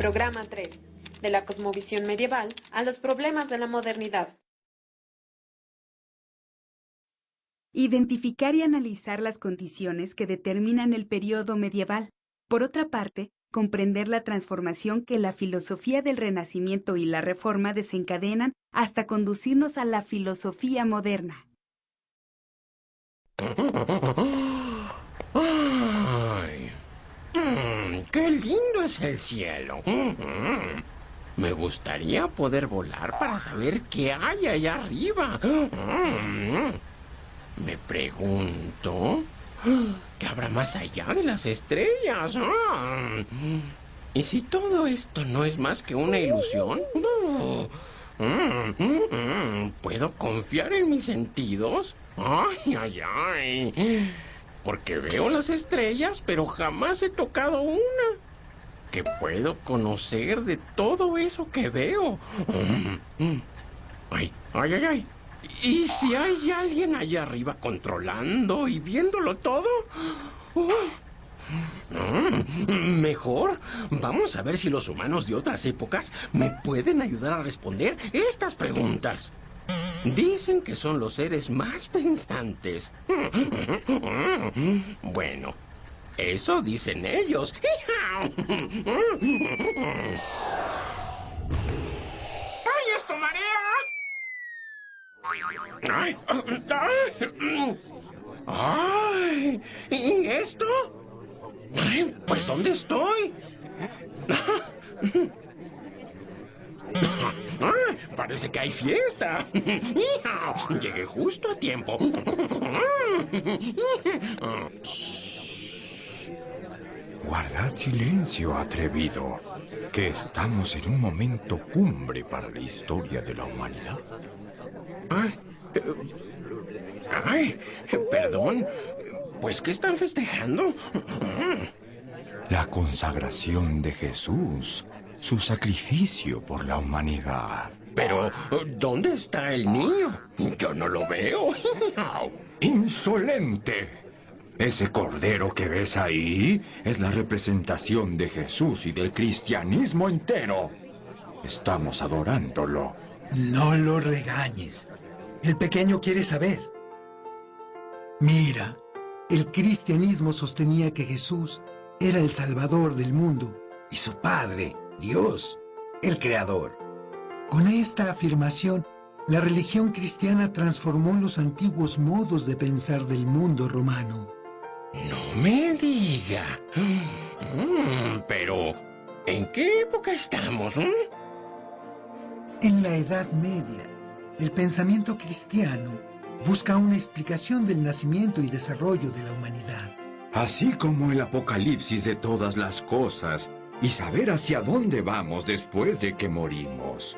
Programa 3, de la cosmovisión medieval a los problemas de la modernidad. Identificar y analizar las condiciones que determinan el periodo medieval. Por otra parte, comprender la transformación que la filosofía del Renacimiento y la Reforma desencadenan hasta conducirnos a la filosofía moderna. ¡Ay! ¡Qué lindo es el cielo! Me gustaría poder volar para saber qué hay allá arriba. Me pregunto, ¿qué habrá más allá de las estrellas? ¿Y si todo esto no es más que una ilusión? ¿Puedo confiar en mis sentidos? ¡Ay, ay, ay! Porque veo las estrellas, pero jamás he tocado una. ¿Qué puedo conocer de todo eso que veo? ¡Ay, ay, ay, ay! ¿Y si hay alguien allá arriba controlando y viéndolo todo? Mejor vamos a ver si los humanos de otras épocas me pueden ayudar a responder estas preguntas. Dicen que son los seres más pensantes. Bueno, eso dicen ellos. ¡Ay, esto marea! ¡Ay! ¡Ay! ¿Y esto? Ay, pues ¿dónde estoy? Parece que hay fiesta. Llegué justo a tiempo. Guardad silencio, atrevido, que estamos en un momento cumbre para la historia de la humanidad. Ay, perdón. ¿Pues qué están festejando? La consagración de Jesús, su sacrificio por la humanidad. Pero, ¿dónde está el niño? Yo no lo veo. ¡Insolente! Ese cordero que ves ahí es la representación de Jesús y del cristianismo entero. Estamos adorándolo. No lo regañes. El pequeño quiere saber. Mira, el cristianismo sostenía que Jesús era el Salvador del mundo y su Padre, Dios, el Creador. Con esta afirmación, la religión cristiana transformó los antiguos modos de pensar del mundo romano. No me diga. Pero, ¿en qué época estamos? En la Edad Media, el pensamiento cristiano busca una explicación del nacimiento y desarrollo de la humanidad. Así como el apocalipsis de todas las cosas y saber hacia dónde vamos después de que morimos.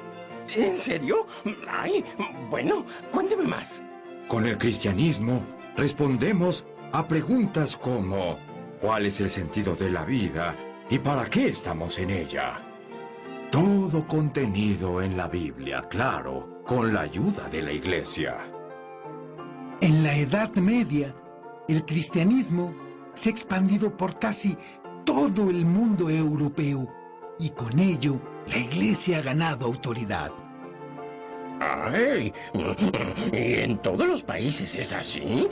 ¿En serio? Ay, bueno, cuénteme más. Con el cristianismo respondemos a preguntas como ¿cuál es el sentido de la vida y para qué estamos en ella? Todo contenido en la Biblia, claro, con la ayuda de la Iglesia. En la Edad Media, el cristianismo se ha expandido por casi todo el mundo europeo y con ello la Iglesia ha ganado autoridad. Ay, ¿y en todos los países es así?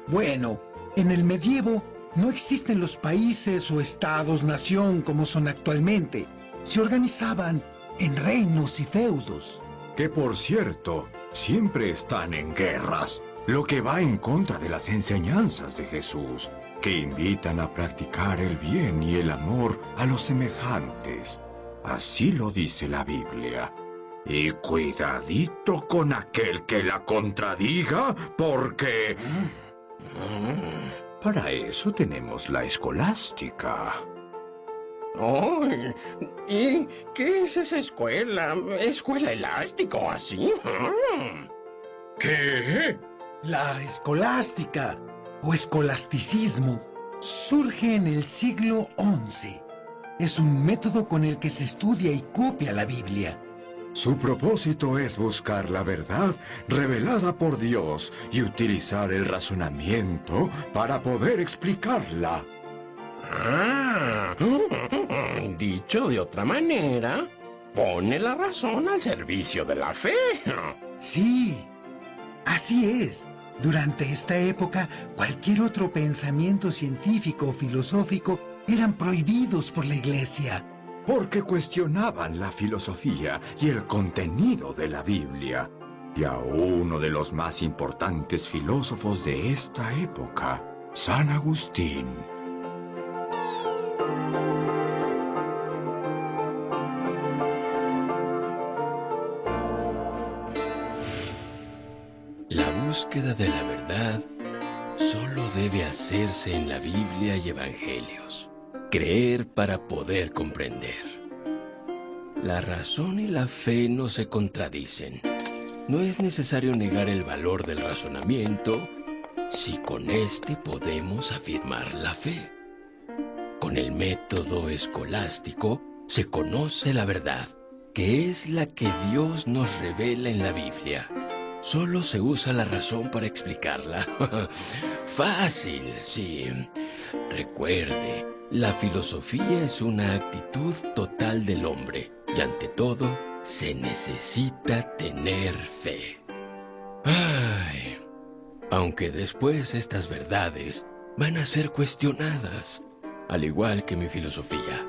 Bueno, en el medievo no existen los países o estados-nación como son actualmente. Se organizaban en reinos y feudos. Que por cierto, siempre están en guerras, lo que va en contra de las enseñanzas de Jesús, que invitan a practicar el bien y el amor a los semejantes. Así lo dice la Biblia. Y cuidadito con aquel que la contradiga, porque... Para eso tenemos la escolástica. Oh, ¿y qué es esa escuela? ¿Escuela elástica o así? ¿Qué? La escolástica o escolasticismo surge en el siglo XI. Es un método con el que se estudia y copia la Biblia. Su propósito es buscar la verdad revelada por Dios y utilizar el razonamiento para poder explicarla. Ah, dicho de otra manera, pone la razón al servicio de la fe. Sí, así es. Durante esta época, cualquier otro pensamiento científico o filosófico eran prohibidos por la Iglesia. Porque cuestionaban la filosofía y el contenido de la Biblia. Y a uno de los más importantes filósofos de esta época, San Agustín. La búsqueda de la verdad solo debe hacerse en la Biblia y Evangelios. Creer para poder comprender. La razón y la fe no se contradicen. No es necesario negar el valor del razonamiento si con este podemos afirmar la fe. Con el método escolástico se conoce la verdad, que es la que Dios nos revela en la Biblia. Solo se usa la razón para explicarla. Fácil, sí. Recuerde, la filosofía es una actitud total del hombre y ante todo se necesita tener fe. Ay, aunque después estas verdades van a ser cuestionadas, al igual que mi filosofía,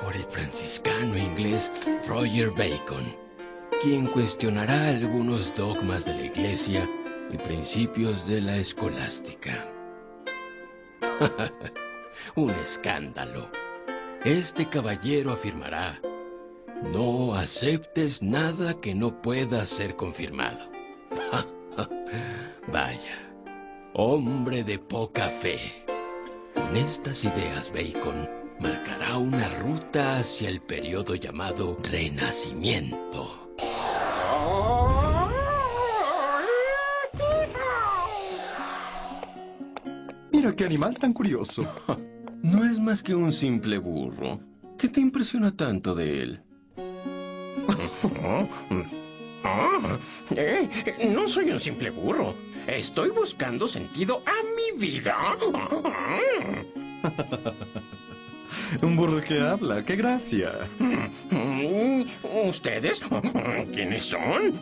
por el franciscano inglés Roger Bacon, quien cuestionará algunos dogmas de la Iglesia y principios de la escolástica. Un escándalo. Este caballero afirmará: no aceptes nada que no pueda ser confirmado. Vaya, hombre de poca fe. Con estas ideas, Bacon marcará una ruta hacia el periodo llamado Renacimiento. Mira qué animal tan curioso. No es más que un simple burro. ¿Qué te impresiona tanto de él? No soy un simple burro. Estoy buscando sentido a mi vida. Un burro que habla, qué gracia. ¿Ustedes? ¿Quiénes son?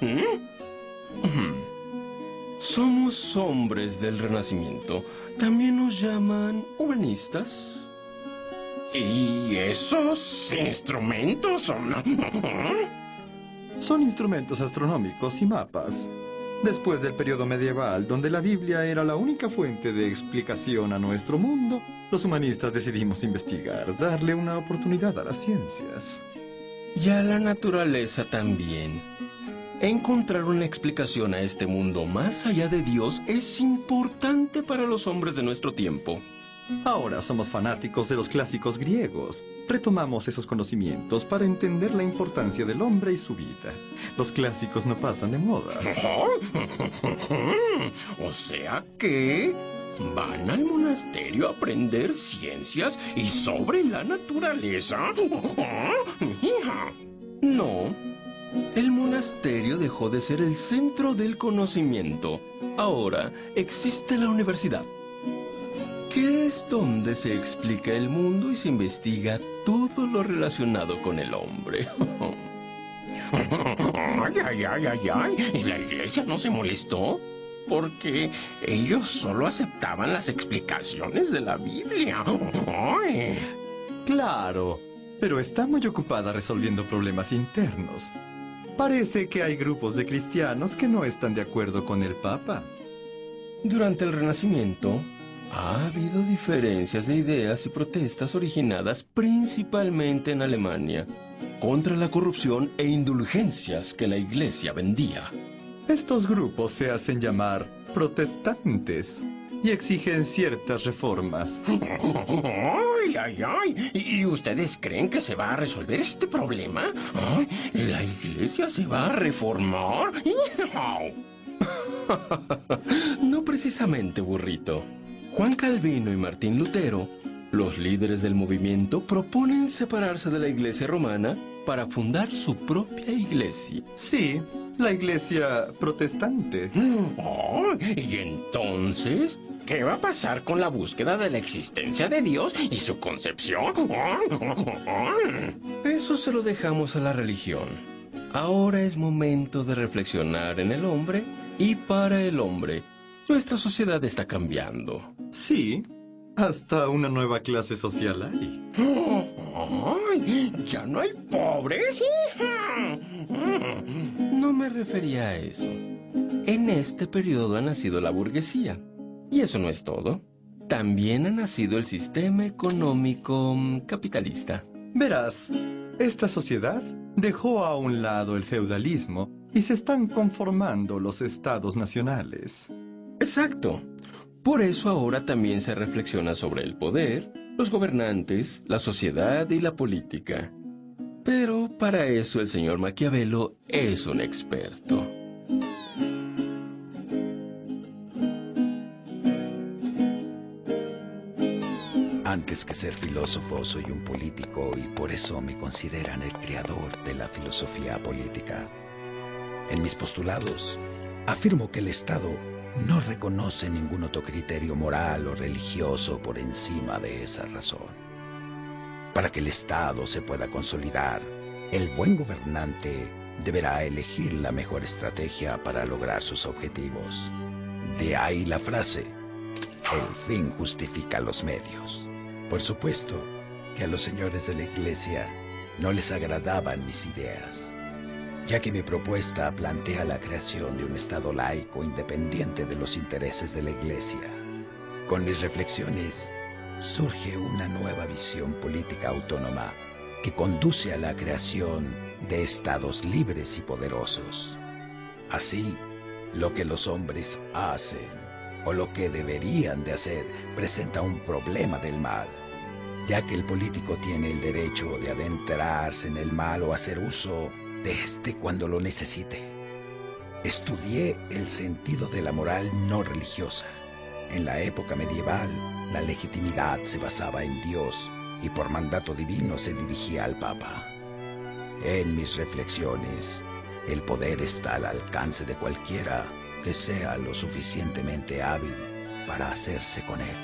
Somos hombres del Renacimiento. También nos llaman humanistas. ¿Y esos instrumentos son? Son instrumentos astronómicos y mapas. Después del periodo medieval, donde la Biblia era la única fuente de explicación a nuestro mundo, los humanistas decidimos investigar, darle una oportunidad a las ciencias. Y a la naturaleza también. Encontrar una explicación a este mundo más allá de Dios es importante para los hombres de nuestro tiempo. Ahora somos fanáticos de los clásicos griegos. Retomamos esos conocimientos para entender la importancia del hombre y su vida. Los clásicos no pasan de moda. O sea que van al monasterio a aprender ciencias y sobre la naturaleza. No. El monasterio dejó de ser el centro del conocimiento. Ahora existe la universidad, que es donde se explica el mundo y se investiga todo lo relacionado con el hombre. ¿Y la iglesia no se molestó? Porque ellos solo aceptaban las explicaciones de la Biblia. Claro, pero está muy ocupada resolviendo problemas internos. Parece que hay grupos de cristianos que no están de acuerdo con el Papa. Durante el Renacimiento, ha habido diferencias de ideas y protestas originadas principalmente en Alemania contra la corrupción e indulgencias que la Iglesia vendía. Estos grupos se hacen llamar protestantes y exigen ciertas reformas. ¿Y ustedes creen que se va a resolver este problema? ¿La iglesia se va a reformar? No precisamente, burrito. Juan Calvino y Martín Lutero, los líderes del movimiento, proponen separarse de la iglesia romana para fundar su propia iglesia. Sí, la iglesia protestante. ¿Y entonces ¿Qué va a pasar con la búsqueda de la existencia de Dios y su concepción? Eso se lo dejamos a la religión. Ahora es momento de reflexionar en el hombre y para el hombre. Nuestra sociedad está cambiando. Sí, hasta una nueva clase social hay. Ay, ¿ya no hay pobres? No me refería a eso. En este periodo ha nacido la burguesía. Y eso no es todo. También ha nacido el sistema económico capitalista. Verás, esta sociedad dejó a un lado el feudalismo y se están conformando los estados nacionales. Exacto. Por eso ahora también se reflexiona sobre el poder, los gobernantes, la sociedad y la política. Pero para eso el señor Maquiavelo es un experto. Antes que ser filósofo, soy un político y por eso me consideran el creador de la filosofía política. En mis postulados, afirmo que el Estado no reconoce ningún otro criterio moral o religioso por encima de esa razón. Para que el Estado se pueda consolidar, el buen gobernante deberá elegir la mejor estrategia para lograr sus objetivos. De ahí la frase, el fin justifica los medios. Por supuesto que a los señores de la Iglesia no les agradaban mis ideas, ya que mi propuesta plantea la creación de un Estado laico independiente de los intereses de la Iglesia. Con mis reflexiones surge una nueva visión política autónoma que conduce a la creación de estados libres y poderosos. Así, lo que los hombres hacen o lo que deberían de hacer presenta un problema del mal, ya que el político tiene el derecho de adentrarse en el mal o hacer uso de este cuando lo necesite. Estudié el sentido de la moral no religiosa. En la época medieval, la legitimidad se basaba en Dios y por mandato divino se dirigía al Papa. En mis reflexiones, el poder está al alcance de cualquiera que sea lo suficientemente hábil para hacerse con él.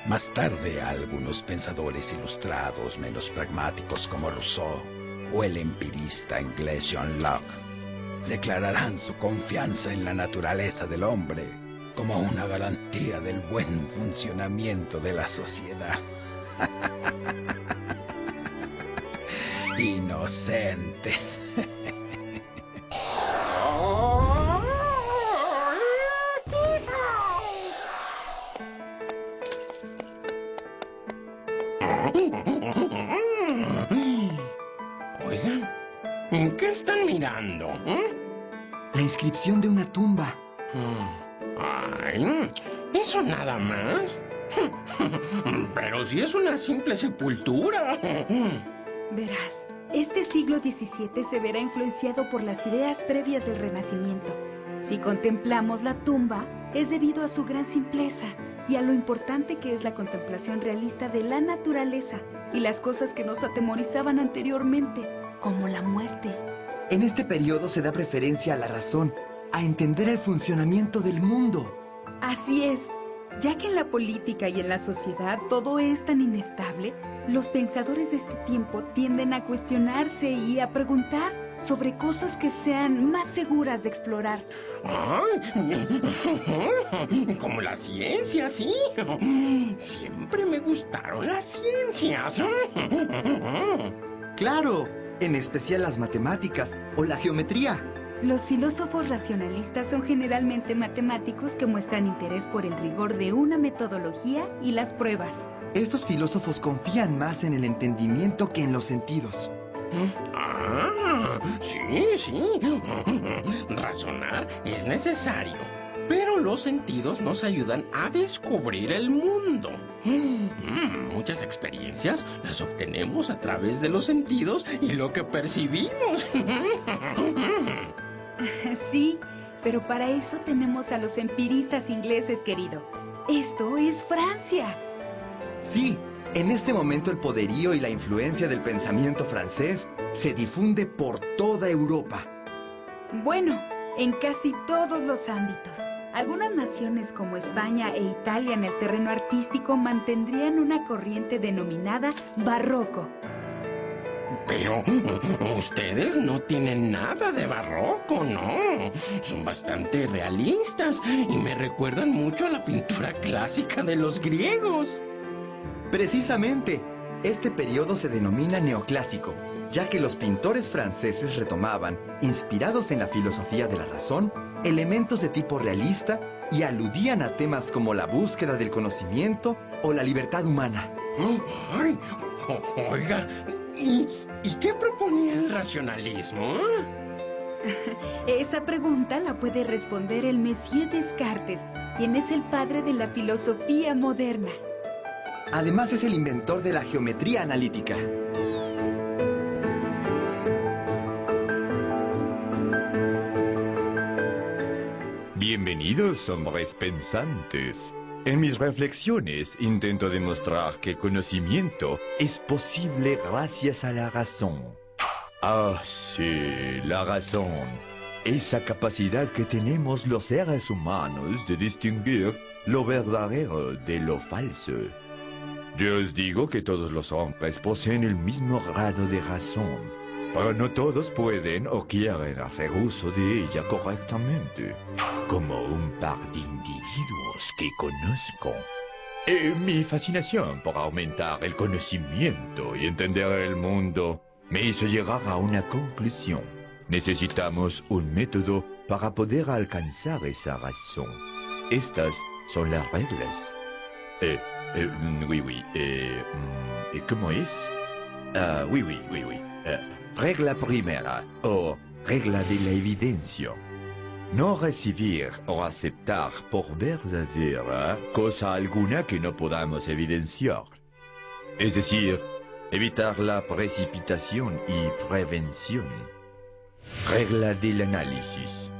Más tarde, algunos pensadores ilustrados menos pragmáticos como Rousseau o el empirista inglés John Locke declararán su confianza en la naturaleza del hombre como una garantía del buen funcionamiento de la sociedad. Inocentes. Oigan, ¿qué están mirando? La inscripción de una tumba. Ay, ¿eso nada más? Pero si es una simple sepultura. Verás, este siglo XVII se verá influenciado por las ideas previas del Renacimiento. Si contemplamos la tumba, es debido a su gran simpleza y a lo importante que es la contemplación realista de la naturaleza y las cosas que nos atemorizaban anteriormente, como la muerte. En este periodo se da preferencia a la razón, a entender el funcionamiento del mundo. Así es. Ya que en la política y en la sociedad todo es tan inestable, los pensadores de este tiempo tienden a cuestionarse y a preguntar sobre cosas que sean más seguras de explorar. Como la ciencia, sí. Siempre me gustaron las ciencias. Claro, en especial las matemáticas o la geometría. Los filósofos racionalistas son generalmente matemáticos que muestran interés por el rigor de una metodología y las pruebas. Estos filósofos confían más en el entendimiento que en los sentidos. Sí. Razonar es necesario, pero los sentidos nos ayudan a descubrir el mundo. Muchas experiencias las obtenemos a través de los sentidos y lo que percibimos. Sí, pero para eso tenemos a los empiristas ingleses, querido. Esto es Francia. Sí, en este momento el poderío y la influencia del pensamiento francés se difunde por toda Europa. Bueno, en casi todos los ámbitos. Algunas naciones como España e Italia en el terreno artístico mantendrían una corriente denominada barroco. Pero ustedes no tienen nada de barroco, ¿no? Son bastante realistas y me recuerdan mucho a la pintura clásica de los griegos. Precisamente, este periodo se denomina neoclásico, ya que los pintores franceses retomaban, inspirados en la filosofía de la razón, elementos de tipo realista y aludían a temas como la búsqueda del conocimiento o la libertad humana. Ay, oiga, ¿y qué proponía el racionalismo? Esa pregunta la puede responder el Monsieur Descartes, quien es el padre de la filosofía moderna. Además es el inventor de la geometría analítica. Bienvenidos, hombres pensantes. En mis reflexiones intento demostrar que el conocimiento es posible gracias a la razón. Ah, sí, la razón. Esa capacidad que tenemos los seres humanos de distinguir lo verdadero de lo falso. Yo os digo que todos los hombres poseen el mismo grado de razón, pero no todos pueden o quieren hacer uso de ella correctamente. Como un par de individuos que conozco. Mi fascinación por aumentar el conocimiento y entender el mundo me hizo llegar a una conclusión. Necesitamos un método para poder alcanzar esa razón. Estas son las reglas. ¿Cómo es? Oui. Regla primera, o regla de la evidencia. No recibir o aceptar por verdadera cosa alguna que no podamos evidenciar. Es decir, evitar la precipitación y prevención. Regla del análisis.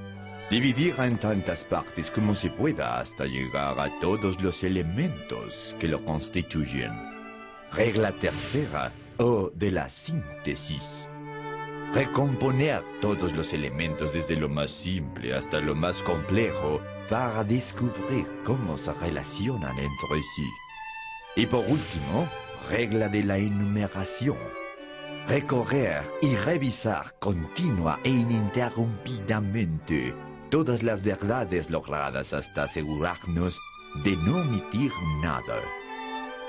Dividir en tantas partes como se pueda hasta llegar a todos los elementos que lo constituyen. Regla tercera, o de la síntesis. Recomponer todos los elementos desde lo más simple hasta lo más complejo para descubrir cómo se relacionan entre sí. Y por último, regla de la enumeración. Recorrer y revisar continua e ininterrumpidamente todas las verdades logradas hasta asegurarnos de no omitir nada.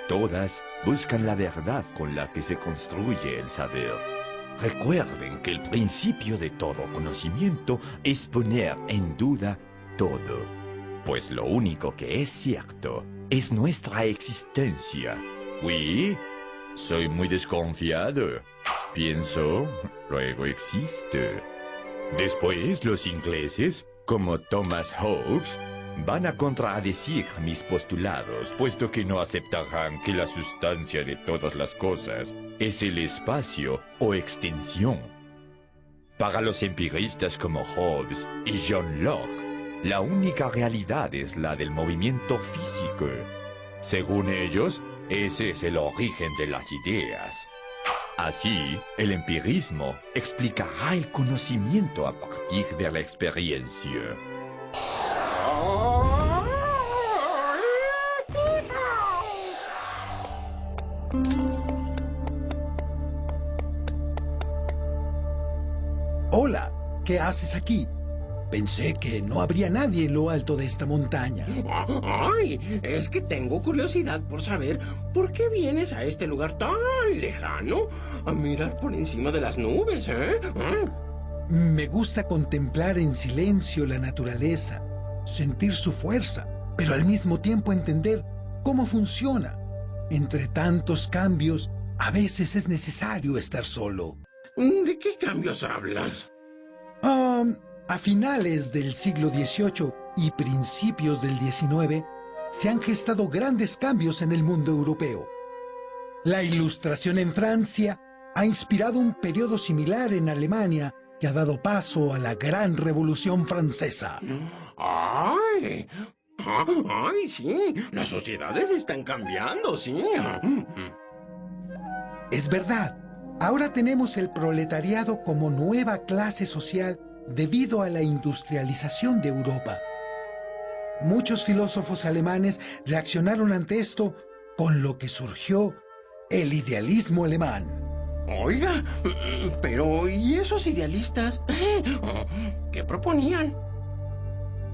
Todas buscan la verdad con la que se construye el saber. Recuerden que el principio de todo conocimiento es poner en duda todo, pues lo único que es cierto es nuestra existencia. ¿Oui? Soy muy desconfiado. Pienso, luego existe. Después los ingleses, como Thomas Hobbes, van a contradecir mis postulados, puesto que no aceptarán que la sustancia de todas las cosas es el espacio o extensión. Para los empiristas como Hobbes y John Locke, la única realidad es la del movimiento físico. Según ellos, ese es el origen de las ideas. Así, el empirismo explicará el conocimiento a partir de la experiencia. Hola, ¿qué haces aquí? Pensé que no habría nadie en lo alto de esta montaña. Ay, es que tengo curiosidad por saber por qué vienes a este lugar tan lejano a mirar por encima de las nubes, ¿eh? Me gusta contemplar en silencio la naturaleza, sentir su fuerza, pero al mismo tiempo entender cómo funciona. Entre tantos cambios, a veces es necesario estar solo. ¿De qué cambios hablas? A finales del siglo XVIII y principios del XIX, se han gestado grandes cambios en el mundo europeo. La Ilustración en Francia ha inspirado un periodo similar en Alemania que ha dado paso a la Gran Revolución Francesa. ¡Ay! ¡Ay, sí! Las sociedades están cambiando, sí. Es verdad. Ahora tenemos el proletariado como nueva clase social debido a la industrialización de Europa. Muchos filósofos alemanes reaccionaron ante esto, con lo que surgió el idealismo alemán. Oiga, pero ¿y esos idealistas? ¿Qué proponían?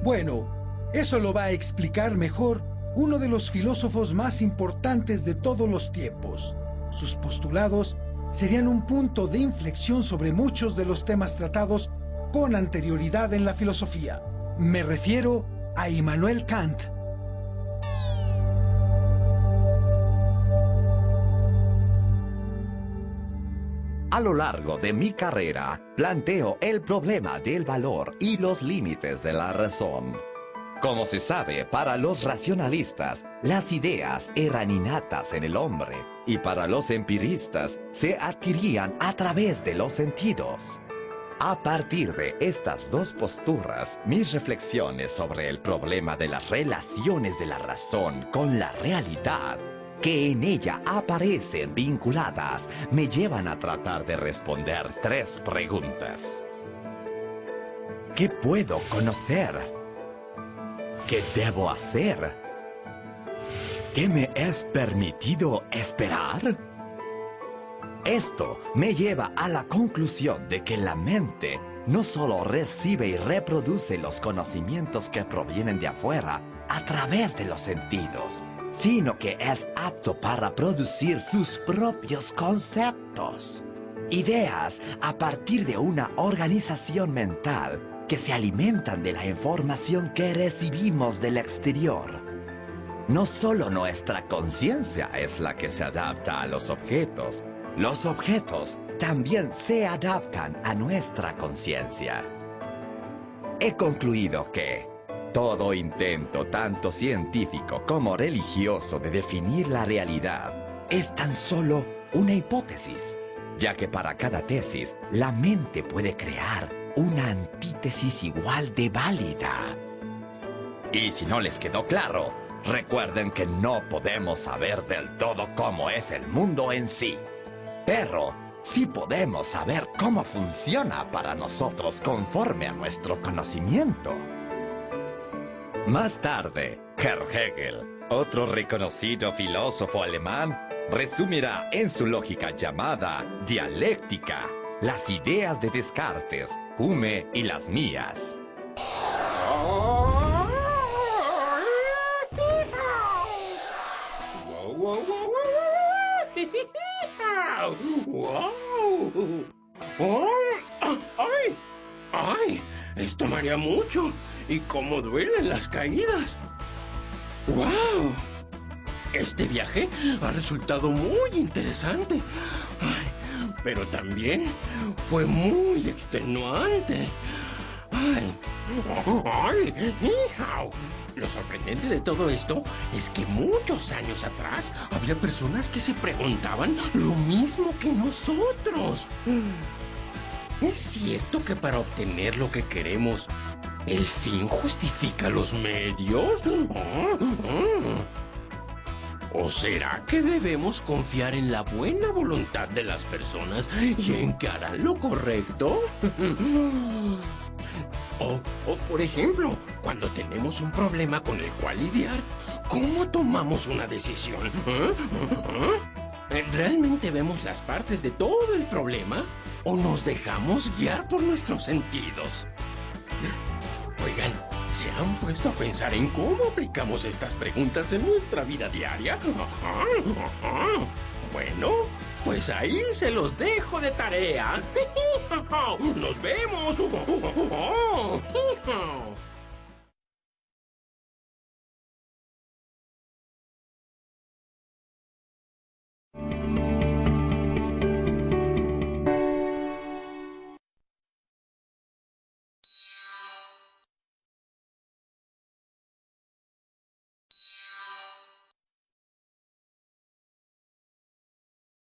Bueno, eso lo va a explicar mejor uno de los filósofos más importantes de todos los tiempos. Sus postulados serían un punto de inflexión sobre muchos de los temas tratados con anterioridad en la filosofía. Me refiero a Immanuel Kant. A lo largo de mi carrera, planteo el problema del valor y los límites de la razón. Como se sabe, para los racionalistas, las ideas eran innatas en el hombre, y para los empiristas se adquirían a través de los sentidos. A partir de estas dos posturas, mis reflexiones sobre el problema de las relaciones de la razón con la realidad, que en ella aparecen vinculadas, me llevan a tratar de responder 3 preguntas. ¿Qué puedo conocer? ¿Qué debo hacer? ¿Qué me es permitido esperar? Esto me lleva a la conclusión de que la mente no solo recibe y reproduce los conocimientos que provienen de afuera a través de los sentidos, sino que es apto para producir sus propios conceptos, ideas a partir de una organización mental que se alimentan de la información que recibimos del exterior. No solo nuestra conciencia es la que se adapta a los objetos también se adaptan a nuestra conciencia. He concluido que todo intento, tanto científico como religioso, de definir la realidad es tan solo una hipótesis, ya que para cada tesis la mente puede crear una antítesis igual de válida. Y si no les quedó claro, recuerden que no podemos saber del todo cómo es el mundo en sí, pero sí podemos saber cómo funciona para nosotros conforme a nuestro conocimiento. Más tarde, Herr Hegel, otro reconocido filósofo alemán, resumirá en su lógica llamada dialéctica las ideas de Descartes, Hume y las mías. ¡Ay! ¡Ay! Esto marea mucho. ¿Y cómo duelen las caídas? ¡Wow! Este viaje ha resultado muy interesante. Ay, pero también fue muy extenuante. ¡Ay! ¡Ay! ¡Hijao! Lo sorprendente de todo esto es que muchos años atrás había personas que se preguntaban lo mismo que nosotros. ¿Es cierto que para obtener lo que queremos, el fin justifica los medios? ¿O será que debemos confiar en la buena voluntad de las personas y en que harán lo correcto? O, por ejemplo, cuando tenemos un problema con el cual lidiar, ¿cómo tomamos una decisión? ¿Realmente vemos las partes de todo el problema o nos dejamos guiar por nuestros sentidos? Oigan, ¿se han puesto a pensar en cómo aplicamos estas preguntas en nuestra vida diaria? Bueno, pues ahí se los dejo de tarea. ¡Nos vemos!